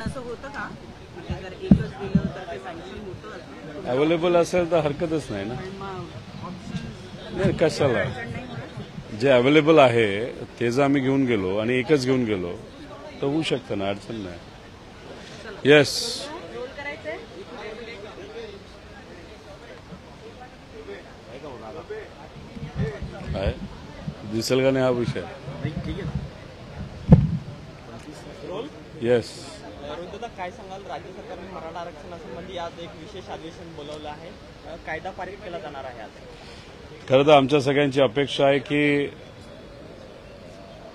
असं होतं का म्हणजे जर एकच दिलं तर ते सँक्शन होतं असं अवेलेबल असेल तर हरकतच नाही ना. ऑप्शन नाही कशाला, जे अवेलेबल आहे ते जर आम्ही घेऊन गेलो आणि एकच घेऊन गेलो तर होऊ शकतं ना, अडचण नाही. येस रोल करायचंय. काय दिसेल का नाही हा विषय. येस रोहितदादा काय सांगाल, राज्य सरकारने मराठा आरक्षणासंबंधी आज एक विशेष अधिवेशन बोलवलं आहे, कायदा पारित केला जाणार आहे आज. खरं तर आमच्या सगळ्यांची अपेक्षा आहे की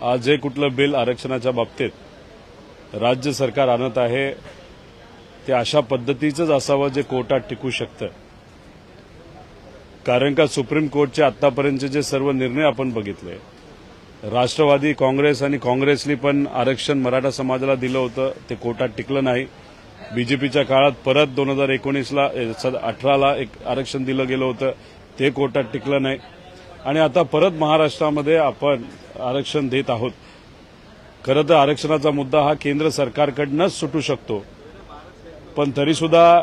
आज जे कुठलं बिल आरक्षणाच्या बाबतीत राज्य सरकार आणत आहे ते अशा पद्धतीचंच असावं जे कोर्टात टिकू शकतं. कारण का सुप्रीम कोर्टचे आतापर्यंतचे जे सर्व निर्णय आपण बघितले, राष्ट्रवादी काँग्रेस आणि काँग्रेसनी पण आरक्षण मराठा समाजाला दिलं होतं, ते कोर्टात टिकलं नाही. बीजेपीच्या काळात परत 2018ला एक आरक्षण दिलं गेलं होतं, ते कोर्टात टिकलं नाही. आणि आता परत महाराष्ट्रामध्ये आपण आरक्षण देत आहोत. खरं तर आरक्षणाचा मुद्दा हा केंद्र सरकारकडनंच सुटू शकतो, पण तरीसुद्धा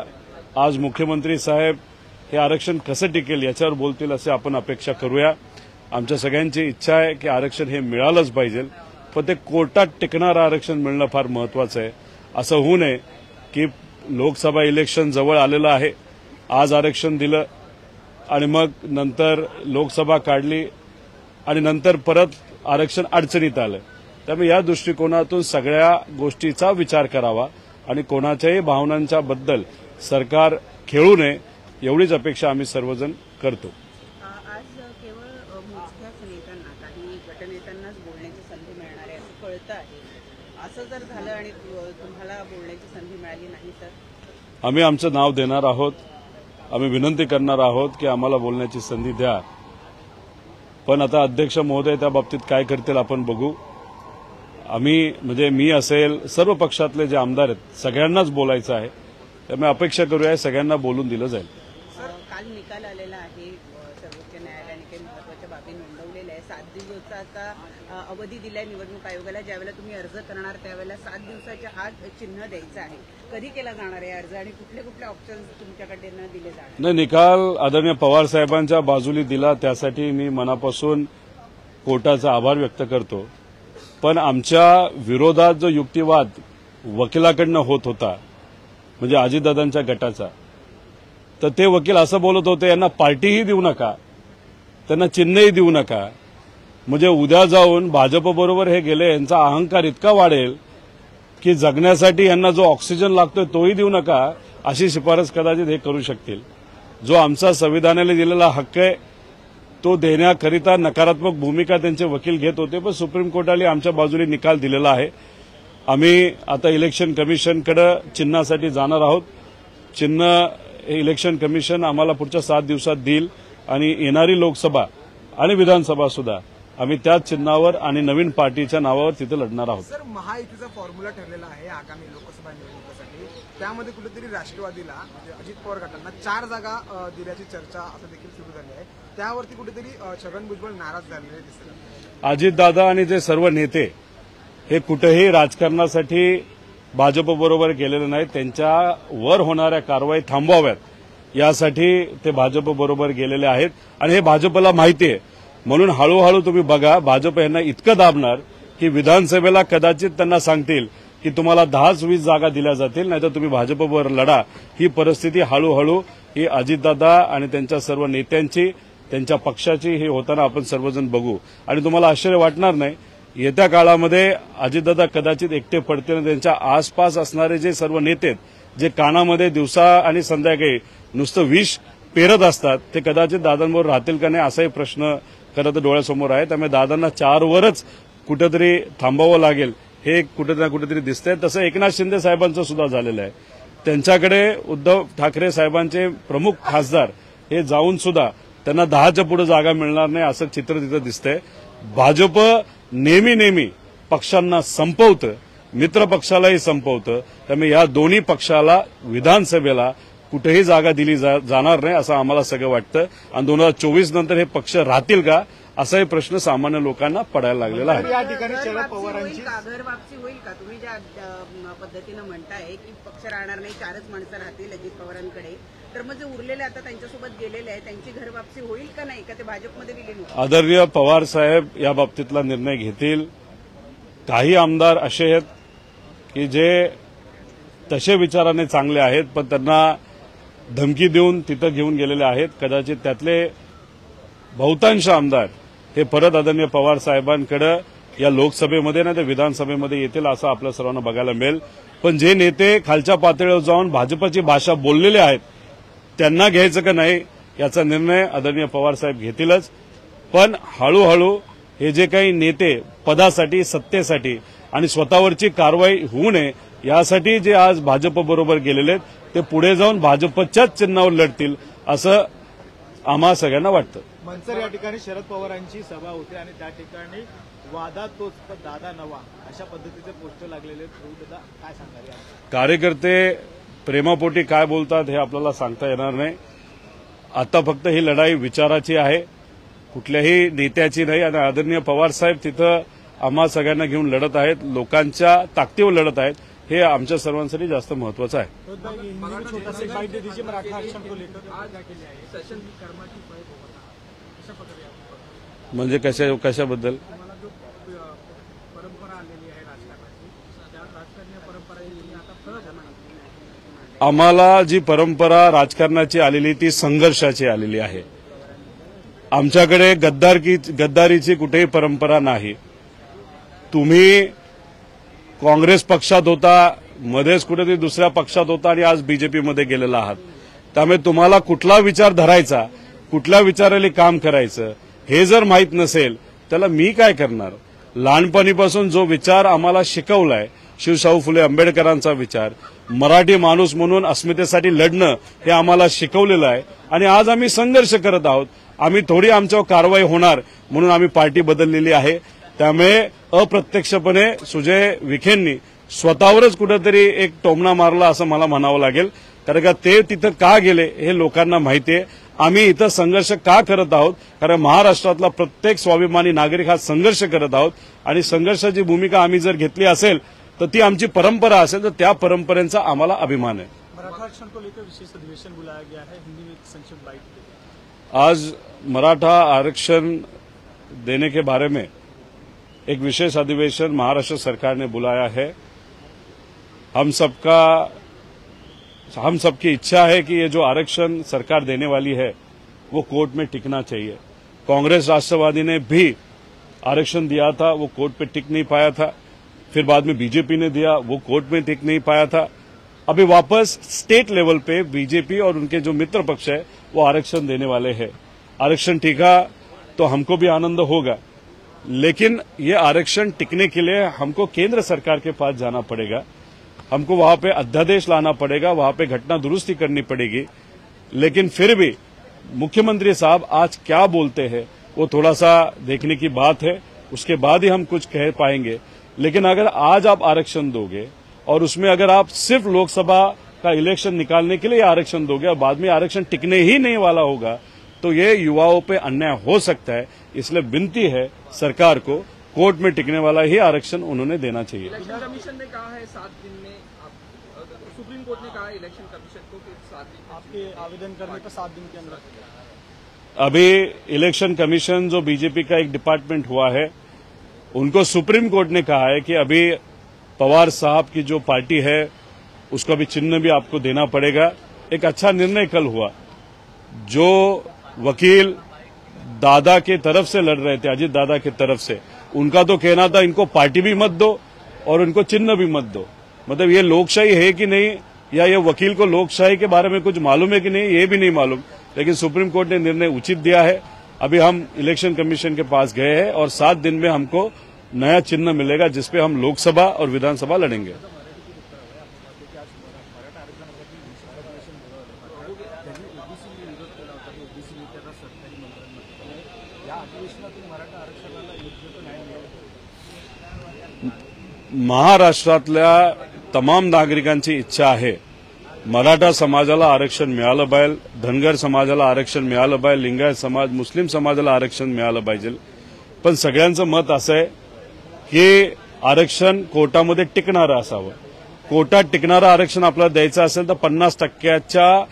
आज मुख्यमंत्री साहेब हे आरक्षण कसं टिकेल याच्यावर बोलतील असे आपण अपेक्षा करूया. आमच्या सगळ्यांची इच्छा आहे की आरक्षण हे मिळालंच पाहिजे, पण ते कोर्टात टिकणारं आरक्षण मिळणं फार महत्वाचं आहे. असं होऊ नये की लोकसभा इलेक्शन जवळ आलेलं आहे, आज आरक्षण दिलं आणि मग नंतर लोकसभा काढली आणि नंतर परत आरक्षण अडचणीत आलं. त्यामुळे या दृष्टिकोनातून सगळ्या गोष्टीचा विचार करावा आणि कोणाच्याही भावनांच्या बद्दल सरकार खेळू नये एवढीच अपेक्षा आम्ही सर्वजण करतो. आज केवळ मोजक्याच नेत्यांना, काही गटनेत्यांनाच बोलण्याची संधी मिळणार आहे असं कळतं आहे. असं जर झालं आणि तुम्हाला बोलण्याची संधी मिळाली नाही तर आम्ही आमचं नाव देणार आहोत, आम्ही विनंती करणार आहोत की आम्हाला बोलण्याची संधी द्या. पण आता अध्यक्ष महोदय त्या बाबतीत काय करतील आपण बघू. आम्ही म्हणजे मी असेल, सर्व पक्षातले जे आमदार आहेत सगळ्यांनाच बोलायचं आहे, त्यामुळे अपेक्षा करूया सगळ्यांना बोलून दिलं जाईल. काल निकाल आलेला आहे, सर्वोच्च न्यायालयाने काही महत्वाच्या बाबी नोंदवलेल्या आहे. 7 दिवसाचा अवधी दिलाय निवडणूक आयोगाला. ज्यावेळेला तुम्ही अर्ज करणार त्यावेळेला 7 दिवसाच्या आत चिन्ह द्यायचं आहे. कधी केला जाणार आहे अर्ज आणि कुठले कुठले ऑप्शन तुमच्याकडे दिले जाणार? नाही, निकाल आदरणीय पवार साहेबांच्या बाजूने दिला त्यासाठी मी मनापासून कोर्टाचा आभार व्यक्त करतो. पण आमच्या विरोधात जो युक्तिवाद वकिलाकडनं होत होता, म्हणजे अजितदादांच्या गटाचा, तर ते वकील असं बोलत होते यांना पार्टीही देऊ नका, त्यांना चिन्हही देऊ नका, म्हणजे उद्या जाऊन भाजपबरोबर हे गेले यांचा अहंकार इतका वाढेल की जगण्यासाठी यांना जो ऑक्सिजन लागतोय तोही देऊ नका, अशी शिफारस कदाचित हे करू शकतील. जो आमचा संविधानाने दिलेला हक्क आहे तो देण्याकरिता नकारात्मक भूमिका त्यांचे वकील घेत होते, पण सुप्रीम कोर्टाने आमच्या बाजूने निकाल दिलेला आहे. आम्ही आता इलेक्शन कमिशनकडे चिन्हासाठी जाणार आहोत. चिन्ह हे इलेक्शन कमिशन आम्हाला पुढच्या 7 दिवसात देईल आणि येणारी लोकसभा आणि विधानसभा सुद्धा आम्ही त्याच चिन्हावर आणि नवीन पार्टीच्या नावावर तिथे लढणार आहोत. सर, महायुतीचा फॉर्म्युला ठरलेला आहे आगामी लोकसभा निवडणुकीसाठी. त्यामध्ये कुठेतरी राष्ट्रवादीला म्हणजे अजित पवार गटांना 4 जागा दिल्याची चर्चा असं देखील सुरू झाली आहे. त्यावरती कुठेतरी छगन भुजबळ नाराज झालेले दिसतात. अजितदादा आणि जे सर्व नेते हे कुठेही राजकारणासाठी भाजपबरोबर गेलेले नाहीत. त्यांच्या वर होणाऱ्या कारवाई थांबवाव्यात यासाठी ते भाजपबरोबर गेलेले आहेत आणि हे भाजपला माहिती आहे. म्हणून हळूहळू तुम्ही बघा, भाजप यांना इतकं दाबणार की विधानसभेला कदाचित त्यांना सांगतील की तुम्हाला 10-20 जागा दिल्या जातील, नाहीतर तुम्ही भाजपबरोबर लढा. ही परिस्थिती हळूहळू ही अजितदादा आणि त्यांच्या सर्व नेत्यांची, त्यांच्या पक्षाची ही होताना आपण सर्वजण बघू. आणि तुम्हाला आश्चर्य वाटणार नाही, येत्या काळामध्ये अजितदादा कदाचित एकटे पडतील आणि त्यांच्या आसपास असणारे जे सर्व नेते आहेत, जे कानामध्ये दिवसा आणि संध्याकाळी नुसतं विष पेरत असतात, ते कदाचित दादांबरोबर राहतील का नाही असाही प्रश्न खरं तर डोळ्यासमोर आहे. त्यामुळे दादांना 4 वरच कुठेतरी थांबावं लागेल हे कुठे ना कुठेतरी दिसतंय. तसं एकनाथ शिंदे साहेबांचं सुद्धा झालेलं आहे. त्यांच्याकडे उद्धव ठाकरे साहेबांचे प्रमुख खासदार हे जाऊन सुद्धा त्यांना 10च्या पुढे जागा मिळणार नाही असं चित्र तिथं दिसतंय. भाजप नेहमी पक्षांना संपवतं, मित्र पक्षालाही संपवतं. त्यामुळे या दोन्ही पक्षाला विधानसभेला कुठेही जागा दिली जाणार नाही असं आम्हाला सगळं वाटतं. आणि 2024 नंतर हे पक्ष राहतील का असाही प्रश्न सामान्य लोकांना पडायला लागलेला आहे. या ठिकाणी घर शरद वापसी पवारांची होईल का? घर वापसी होईल का? तुम्ही ज्या पद्धतीनं म्हणताय की पक्ष राहणार नाही, 4च माणसं राहतील अजित पवारांकडे, तर मग जे उरलेले आता त्यांच्यासोबत गेलेले आहे त्यांची घर वापसी होईल का नाही, का ते भाजपमध्ये विलीन होतील? आदरणीय पवार साहेब या बाबतीतला निर्णय घेतील. काही आमदार असे आहेत की जे तसे विचाराने चांगले आहेत, पण त्यांना धमकी देऊन तिथं घेऊन गेलेले आहेत. कदाचित त्यातले बहुतांश आमदार हे परत आदरणीय पवार साहेबांकडे या लोकसभेमध्ये नाही तर विधानसभेमध्ये येतील असं आपल्या सर्वांना बघायला मिळेल. पण जे नेते खालच्या पातळीवर जाऊन भाजपची भाषा बोललेले आहेत त्यांना घ्यायचं का नाही याचा निर्णय आदरणीय पवार साहेब घेतीलच. पण हळूहळू हे जे काही नेते पदासाठी, सत्तेसाठी आणि स्वतःवरची कारवाई होऊ नये यासाठी जे आज भाजपबरोबर गेलेले आहेत ते पुढे जाऊन भाजपच्याच चिन्हावर लढतील असं आम्हा सगळ्यांना वाटतं. मनसर या ठिकाणी शरद पवारांची सभा होती आणि त्या ठिकाणी वादा तोच पण दादा नवा अशा पद्धतीचे पोस्टर लागलेले दादा काय सांगाल यावर? कार्यकर्ते प्रेमापोटी काय बोलतात हे आपल्याला सांगता येणार नाही. आता फक्त ही लढाई विचाराची आहे, कुठल्याही नेत्याची नाही. आणि आदरणीय पवार साहेब तिथं आम्हा सगळ्यांना घेऊन लढत आहेत, लोकांच्या ताकदीवर लढत आहेत. हे आमच्या सर्वांसाठी जास्त महत्वाचं आहे. म्हणजे कशाबद्दल? आम्हाला जी परंपरा राजकारणाची आलेली ती संघर्षाची आलेली आहे. आमच्याकडे गद्दारीची कुठेही परंपरा नाही. तुम्ही काँग्रेस पक्षात होता, मध्येच कुठेतरी दुसऱ्या पक्षात होता आणि आज बीजेपीमध्ये गेलेला आहात. त्यामुळे तुम्हाला कुठला विचार धरायचा, कुठल्या विचाराने काम करायचं हे जर माहीत नसेल त्याला मी काय करणार. लहानपणीपासून जो विचार आम्हाला शिकवलाय, शिवशाहू फुले आंबेडकरांचा विचार, मराठी माणूस म्हणून अस्मितेसाठी लढणं हे आम्हाला शिकवलेलं आहे. आणि आज आम्ही संघर्ष करत आहोत. आम्ही थोडी आमच्यावर कारवाई होणार म्हणून आम्ही पार्टी बदललेली आहे. त्यामुळे अप्रत्यक्षपणे सुजय विखेंनी स्वतःवरच कुठेतरी एक टोमणा मारला असं मला म्हणावं लागेल. कारण का ते तिथं का गेले हे लोकांना माहिती आहे. आम्ही इथं संघर्ष का करत आहोत, कारण महाराष्ट्रातला प्रत्येक स्वाभिमानी नागरिक हा संघर्ष करत आहोत. आणि संघर्षाची भूमिका आम्ही जर घेतली असेल तर ती आमची परंपरा असेल, तर त्या परंपरेचा आम्हाला अभिमान आहे. मराठा आरक्षण को लेकर विशेष अधिवेशन बुलाया गया है, हिंदी में संक्षिप्त बाइट. आज मराठा आरक्षण देने के बारे में एक विशेष अधिवेशन महाराष्ट्र सरकार ने बुलाया है. हम सबकी इच्छा है कि ये जो आरक्षण सरकार देने वाली है वो कोर्ट में टिकना चाहिए. कांग्रेस राष्ट्रवादी ने भी आरक्षण दिया था, वो कोर्ट पे टिक नहीं पाया था. फिर बाद में बीजेपी ने दिया, वो कोर्ट में टिक नहीं पाया था. अभी वापस स्टेट लेवल पे बीजेपी और उनके जो मित्र पक्ष है वो आरक्षण देने वाले हैं. आरक्षण टिका तो हमको भी आनंद होगा, लेकिन ये आरक्षण टिकने के लिए हमको केंद्र सरकार के पास जाना पड़ेगा. हमको वहां पे अध्यादेश लाना पड़ेगा, वहां पे घटना दुरुस्ती करनी पड़ेगी. लेकिन फिर भी मुख्यमंत्री साहब आज क्या बोलते हैं वो थोड़ा सा देखने की बात है. उसके बाद ही हम कुछ कह पाएंगे. लेकिन अगर आज आप आरक्षण दोगे और उसमें अगर आप सिर्फ लोकसभा का इलेक्शन निकालने के लिए आरक्षण दोगे और बाद में आरक्षण टिकने ही नहीं वाला होगा तो ये युवाओं पे अन्याय हो सकता है. इसलिए विनती है सरकार को, कोर्ट में टिकने वाला ही आरक्षण उन्होंने देना चाहिए. इलेक्शन कमीशन ने कहा है 7 दिन में, सुप्रीम कोर्ट ने कहा है इलेक्शन कमीशन को कि 7 दिन आपके आवेदन करने पर 7 दिन के अंदर. अभी इलेक्शन कमीशन जो बीजेपी का एक डिपार्टमेंट हुआ है, उनको सुप्रीम कोर्ट ने कहा है कि अभी पवार साहब की जो पार्टी है उसका भी चिन्ह भी आपको देना पड़ेगा. एक अच्छा निर्णय कल हुआ. जो वकील दादा के तरफ से लड़ रहे थे, अजित दादा के तरफ से, उनका तो कहना था इनको पार्टी भी मत दो और इनको चिन्ह भी मत दो. मतलब ये लोकशाही है कि नहीं, या ये वकील को लोकशाही के बारे में कुछ मालूम है कि नहीं, ये भी नहीं मालूम. लेकिन सुप्रीम कोर्ट ने निर्णय उचित दिया है. अभी हम इलेक्शन कमीशन के पास गए हैं और 7 दिन में हमको नया चिन्ह मिलेगा जिसपे हम लोकसभा और विधानसभा लड़ेंगे. महाराष्ट्रातल्या तमाम नागरिकांची इच्छा आहे मराठा समाजाला आरक्षण मिळालं पाहिजे, धनगर समाजाला आरक्षण मिळालं पाहिजे, लिंगायत समाज, मुस्लिम समाजाला आरक्षण मिळालं पाहिजे. पण सगळ्यांचं मत असं आहे की आरक्षण कोर्टामध्ये टिकणारं असावं. कोर्टात टिकणारं आरक्षण आपल्याला द्यायचं असेल तर 50%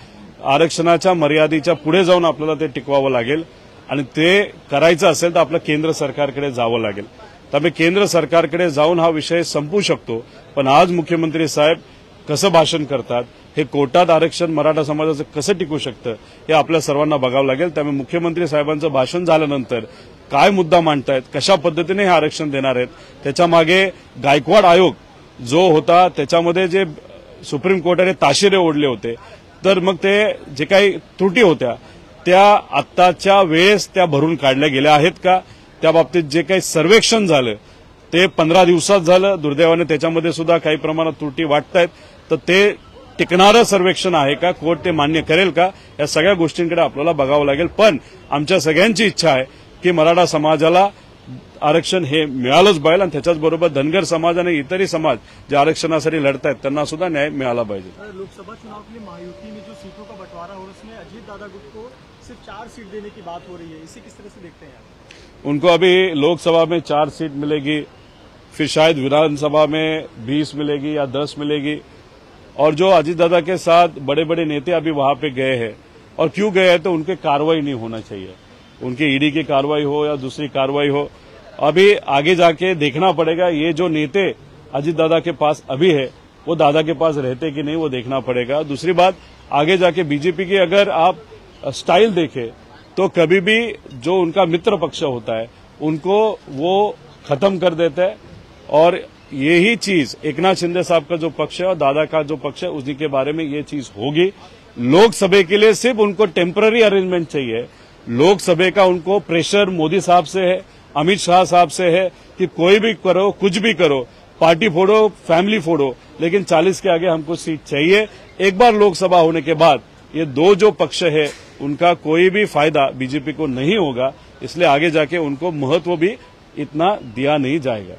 आरक्षणाच्या मर्यादेच्या पुढे जाऊन आपल्याला ते टिकवावं लागेल आणि ते करायचं असेल तर आपलं केंद्र सरकारकडे जावं लागेल. त्यामुळे केंद्र सरकारकडे जाऊन हा विषय संपू शकतो. पण आज मुख्यमंत्री साहेब कसं भाषण करतात, हे कोर्टात आरक्षण मराठा समाजाचं कसं टिकू शकतं हे आपल्या सर्वांना बघावं लागेल. त्यामुळे मुख्यमंत्री साहेबांचं भाषण झाल्यानंतर काय मुद्दा मांडतायत, कशा पद्धतीने हे आरक्षण देणार आहेत, त्याच्यामागे गायकवाड आयोग जो होता त्याच्यामध्ये जे सुप्रीम कोर्टाने ताशेरे ओढले होते, तर मग ते जे काही त्रुटी होत्या त्या आत्ताच्या वेळेस त्या भरून काढल्या गेल्या आहेत का, त्या बाबतीत जे काही सर्वेक्षण झालं ते 15 दिवसात झालं. दुर्दैवाने त्याच्यामध्ये सुद्धा काही प्रमाणात त्रुटी वाटतायत. तर ते टिकणारं सर्वेक्षण आहे का, कोर्ट ते मान्य करेल का, या सगळ्या गोष्टींकडे आपल्याला बघावं लागेल. पण आमच्या सगळ्यांची इच्छा आहे की मराठा समाजाला आरक्षण हे मिळालंच पाहिजे आणि त्याच्याचबरोबर धनगर समाज आणि इतरही समाज जे आरक्षणासाठी लढतायत त्यांना सुद्धा न्याय मिळाला पाहिजे. लोकसभा चुनाव के लिए महायुति में जो सीटों का बंटवारा हो उसमें अजीत दादा गुट को सिर्फ 4 सीट देने की बात हो रही है, इसे किस तरह से देखते हैं आप? उनको अभी लोकसभा में 4 सीट मिलेगी, फिर शायद विधानसभा में 20 मिलेगी या 10 मिलेगी. और जो अजीत दादा के साथ बड़े बड़े नेता अभी वहां पे गए हैं, और क्यों गए हैं तो उनके कार्रवाई नहीं होना चाहिए, उनके ईडी की कार्रवाई हो या दूसरी कार्रवाई हो. अभी आगे जाके देखना पड़ेगा. ये जो नेता अजीत दादा के पास अभी है वो दादा के पास रहते कि नहीं वो देखना पड़ेगा. दूसरी बात, आगे जाके बीजेपी की अगर आप स्टाइल देखें तो कभी भी जो उनका मित्र पक्ष होता है उनको वो खत्म कर देता है. और यही चीज एकनाथ शिंदे साहब का जो पक्ष है और दादा का जो पक्ष है उसी के बारे में ये चीज होगी. लोकसभा के लिए सिर्फ उनको टेम्पररी अरेंजमेंट चाहिए. लोकसभा का उनको प्रेशर मोदी साहब से है, अमित शाह साहब से है कि कोई भी करो, कुछ भी करो, पार्टी फोड़ो, फैमिली फोड़ो, लेकिन 40 के आगे हमको सीट चाहिए. एक बार लोकसभा होने के बाद ये दो जो पक्ष है उनका कोई भी फायदा बीजेपी को नहीं होगा. इसलिए आगे जाके उनको महत्व भी इतना दिया नहीं जाएगा.